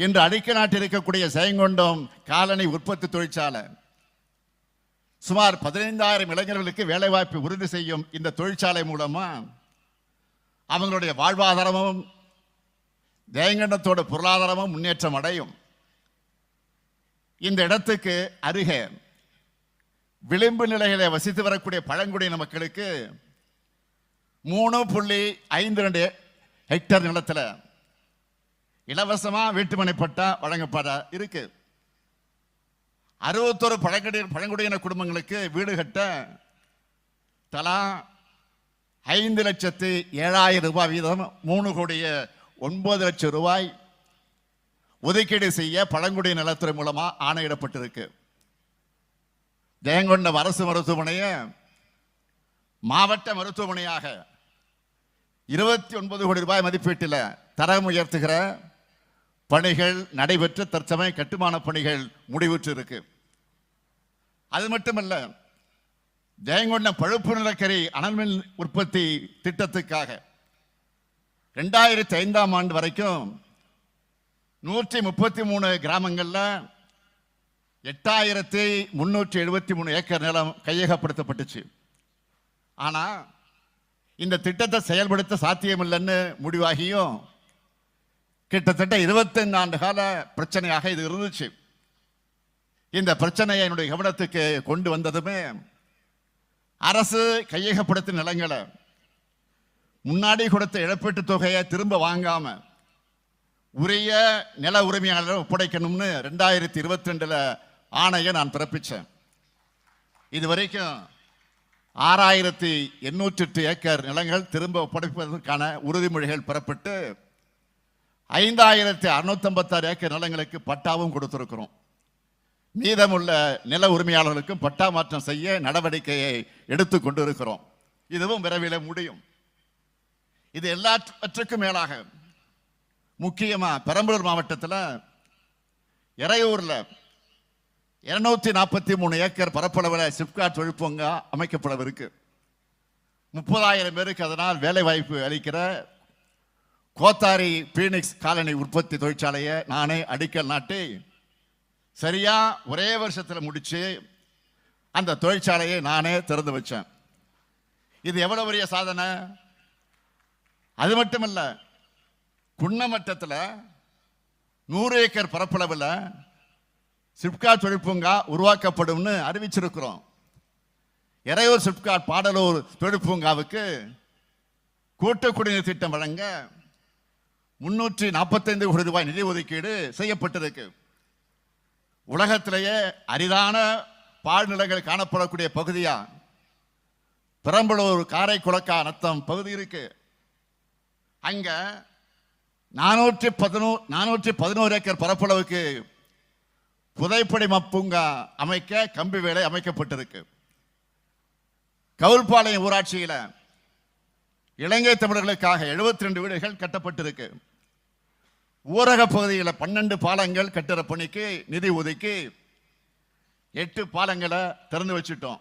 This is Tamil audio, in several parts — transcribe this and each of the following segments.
இன்று அடிக்க நாட்டில் இருக்கக்கூடிய ஜெயங்கொண்டம் காலனி உற்பத்தி தொழிற்சாலை சுமார் 15,000 இளைஞர்களுக்கு வேலைவாய்ப்பு உறுதி செய்யும். இந்த தொழிற்சாலை மூலமா அவங்களுடைய வாழ்வாதாரமும் ஜெயங்கொண்டத்தோட பொருளாதாரமும் முன்னேற்றம் அடையும். இந்த இடத்துக்கு அருகே விளிம்பு நிலையிலே வசித்து வரக்கூடிய பழங்குடியின மக்களுக்கு 3.52 ஹெக்டேர் நிலத்தில் இலவசமா வீட்டுமனை பட்டா வழங்கப்பட இருக்கு. 61 பழங்குடியின குடும்பங்களுக்கு வீடு கட்ட தலா 5,07,000 ரூபாய் வீதம் 3,09,00,000 ரூபாய் ஒதுக்கீடு செய்ய பழங்குடியின நலத்துறை மூலமா ஆணையிடப்பட்டிருக்கு. ஜெயங்கொண்டம் அரசு மருத்துவமனையை மாவட்ட மருத்துவமனையாக 29 கோடி ரூபாய் மதிப்பீட்டில் தரம் உயர்த்துகிற பணிகள் நடைபெற்று தற்சமய கட்டுமான பணிகள் முடிவுற்று இருக்கு. அது மட்டுமல்ல, ஜெயங்கொண்டம் பழுப்பு நிலக்கரி அனல்மின் உற்பத்தி திட்டத்துக்காக 2005ஆம் ஆண்டு வரைக்கும் 133 கிராமங்கள்ல 8,373 ஏக்கர் நிலம் கையகப்படுத்தப்பட்டுச்சு. ஆனா இந்த திட்டத்தை செயல்படுத்த சாத்தியமில்லைன்னு முடிவாகியும் கிட்டத்தட்ட 25 ஆண்டு கால பிரச்சனையாக இது இருந்துச்சு. இந்த பிரச்சனையை என்னுடைய கவனத்துக்கு கொண்டு வந்ததுமே அரசு கையகப்படுத்திய நிலங்களை முன்னாடி கொடுத்த இழப்பீட்டு தொகையை திரும்ப வாங்காம உரிய நில உரிமையாளர் ஒப்படைக்கணும்னு 2022 ஆணையை நான் பிறப்பிச்சேன். இதுவரைக்கும் 6,808 ஏக்கர் நிலங்கள் திரும்ப ஒப்படைப்பதற்கான உறுதிமொழிகள் பெறப்பட்டு 5,656 ஏக்கர் நிலங்களுக்கு பட்டாவும் கொடுத்திருக்கிறோம். மீதமுள்ள நில உரிமையாளர்களுக்கும் பட்டா மாற்றம் செய்ய நடவடிக்கையை எடுத்துக் கொண்டிருக்கிறோம். இதுவும் விரைவில் முடியும். இது எல்லாவற்றுக்கும் மேலாக முக்கியமா பெரம்பலூர் மாவட்டத்தில் எறையூர்ல 243 ஏக்கர் பரப்பளவில் சிப்காட் தொழிற்பூங்கா அமைக்கப்படவிருக்கு. 30,000 பேருக்கு அதனால் வேலை வாய்ப்பு அளிக்கிற கோத்தாரி பீனிக்ஸ் காலனி உற்பத்தி தொழிற்சாலையை நானே அடிக்கல் நாட்டி சரியா ஒரே வருஷத்தில் முடிச்சு அந்த தொழிற்சாலையை நானே திறந்து வச்சேன். இது எவ்வளவு பெரிய சாதனை! அது மட்டுமல்ல, குன்னமட்டத்தில் 100 ஏக்கர் பரப்பளவில் சிப்காட் தொழிற்பூங்கா உருவாக்கப்படும்னு அறிவிச்சிருக்கிறோம். எறையூர் சிப்காட் பாடலூர் தொழிற்பூங்காவுக்கு கூட்டு குடிநீர் திட்டம் வழங்க 345 கோடி ரூபாய் நிதி ஒதுக்கீடு செய்யப்பட்டிருக்கு. உலகத்திலேயே அரிதான பாழ்நிலங்கள் காணப்படக்கூடிய பகுதியா பெரம்பலூர் காரைக்குளக்கா நத்தம் பகுதி இருக்கு. அங்க 411 ஏக்கர் பரப்பளவுக்கு புதைப்படிம பூங்கா அமைக்க கம்பி வேலை அமைக்கப்பட்டிருக்கு. கவுல்பாளையம் ஊராட்சியில இலங்கை தமிழர்களுக்காக 72 வீடுகள் கட்டப்பட்டிருக்கு. ஊரக பகுதியில் 12 பாலங்கள் கட்டுற பணிக்கு நிதி ஒதுக்கி 8 பாலங்களை திறந்து வச்சுட்டோம்.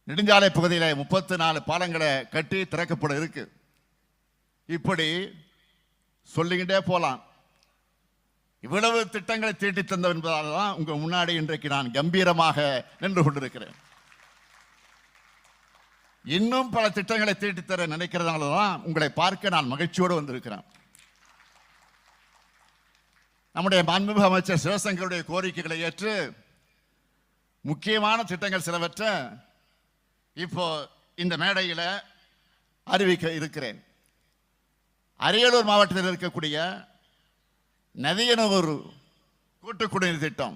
நெடுஞ்சாலை பகுதியில் 34 பாலங்களை கட்டி திறக்கப்பட இருக்கு. இப்படி சொல்லிக்கிட்டே போலாம். இவ்வளவு திட்டங்களை தீட்டி தந்தவர் என்பதால் தான் உங்க முன்னாடி இன்றைக்கு நான் கம்பீரமாக நின்று கொண்டிருக்கிறேன். இன்னும் பல திட்டங்களை தீட்டித்தர நினைக்கிறதுனால தான் உங்களை பார்க்க நான் மகிழ்ச்சியோடு வந்திருக்கிறேன். நம்முடைய மாண்புமிகு அமைச்சர் சிவசங்கருடைய கோரிக்கைகளை ஏற்று முக்கியமான திட்டங்கள் சிலவற்றை இப்போ இந்த மேடையில் அறிவிக்க இருக்கிறேன். அரியலூர் மாவட்டத்தில் இருக்கக்கூடிய நதியனூர் கூட்டு குடிநீர் திட்டம்,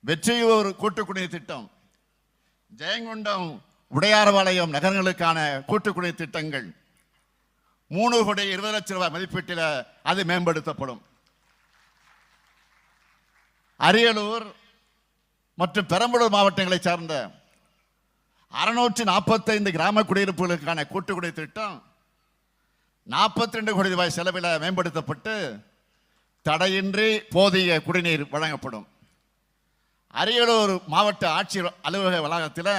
வெற்றியூர் கூட்டு குடிநீர் திட்டம், ஜெயங்கொண்டம் உடையார்பாளையம் நகரங்களுக்கான கூட்டு குடிநீர் திட்டங்கள் 3,20,00,000 ரூபாய் மதிப்பீட்டில் அது மேம்படுத்தப்படும். அரியலூர் மற்றும் பெரம்பலூர் மாவட்டங்களை சார்ந்த 645 கிராம குடியிருப்புகளுக்கான கூட்டு குடிநீர் திட்டம் 42 கோடி ரூபாய் செலவில் மேம்படுத்தப்பட்டு தடையின்றி போதிய குடிநீர் வழங்கப்படும். அரியலூர் மாவட்ட ஆட்சியர் அலுவலக வளாகத்தில்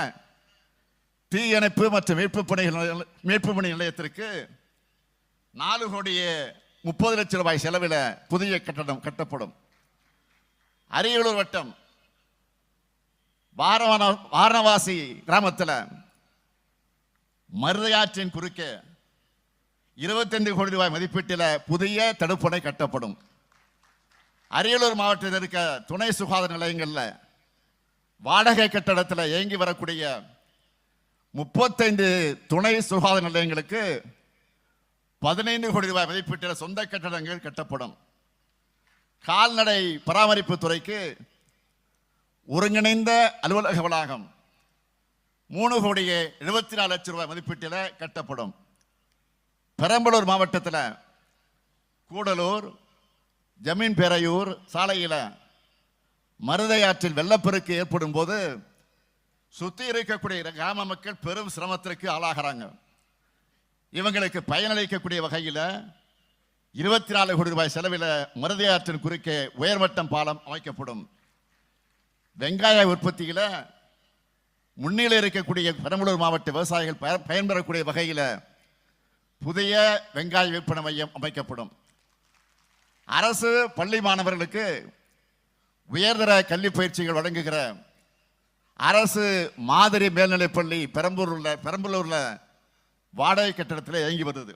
தீயணைப்பு மற்றும் மீட்பு பணி நிலையத்திற்கு 4,50,00,000 30 லட்சம் ரூபாய் செலவில் புதிய கட்டடம் கட்டப்படும். அரியலூர் வட்டம் வாரணவாசி கிராமத்தில் மருதையாற்றின் குறுக்கே 25 கோடி ரூபாய் மதிப்பீட்டில் புதிய தடுப்பணை கட்டப்படும். அரியலூர் மாவட்டத்தில் இருக்க துணை சுகாதார நிலையங்களில் வாடகை கட்டடத்தில் இயங்கி வரக்கூடிய 35 துணை சுகாதார நிலையங்களுக்கு 15 கோடி ரூபாய் மதிப்பீட்டில் சொந்த கட்டடங்கள் கட்டப்படும். கால்நடை பராமரிப்பு துறைக்கு ஒருங்கிணைந்த அலுவலக வளாகம் 3 கோடியே 74 லட்சம் ரூபாய் மதிப்பீட்டில் கட்டப்படும். பெரம்பலூர் மாவட்டத்தில் கூடலூர் ஜமீன் பேரையூர் சாலையில் மருதையாற்றில் வெள்ளப்பெருக்கு ஏற்படும் போது சுத்தி இருக்கக்கூடிய கிராம மக்கள் பெரும் சிரமத்திற்கு ஆளாகிறாங்க. இவங்களுக்கு பயனளிக்கக்கூடிய வகையில் 24 கோடி ரூபாய் செலவில் மருதையாற்றின் குறுக்கே உயர்மட்டம் பாலம் அமைக்கப்படும். வெங்காய உற்பத்தியில் முன்னிலை இருக்கக்கூடிய பெரம்பலூர் மாவட்ட விவசாயிகள் பயன்பெறக்கூடிய வகையில் புதிய வெங்காய விற்பனை மையம் அமைக்கப்படும். அரசு பள்ளி மாணவர்களுக்கு உயர்தர கல்வி பயிற்சிகள் வழங்குகிற அரசு மாதிரி மேல்நிலைப்பள்ளி பெரம்பலூர்ல வாடகை கட்டடத்தில் இயங்கி வருது.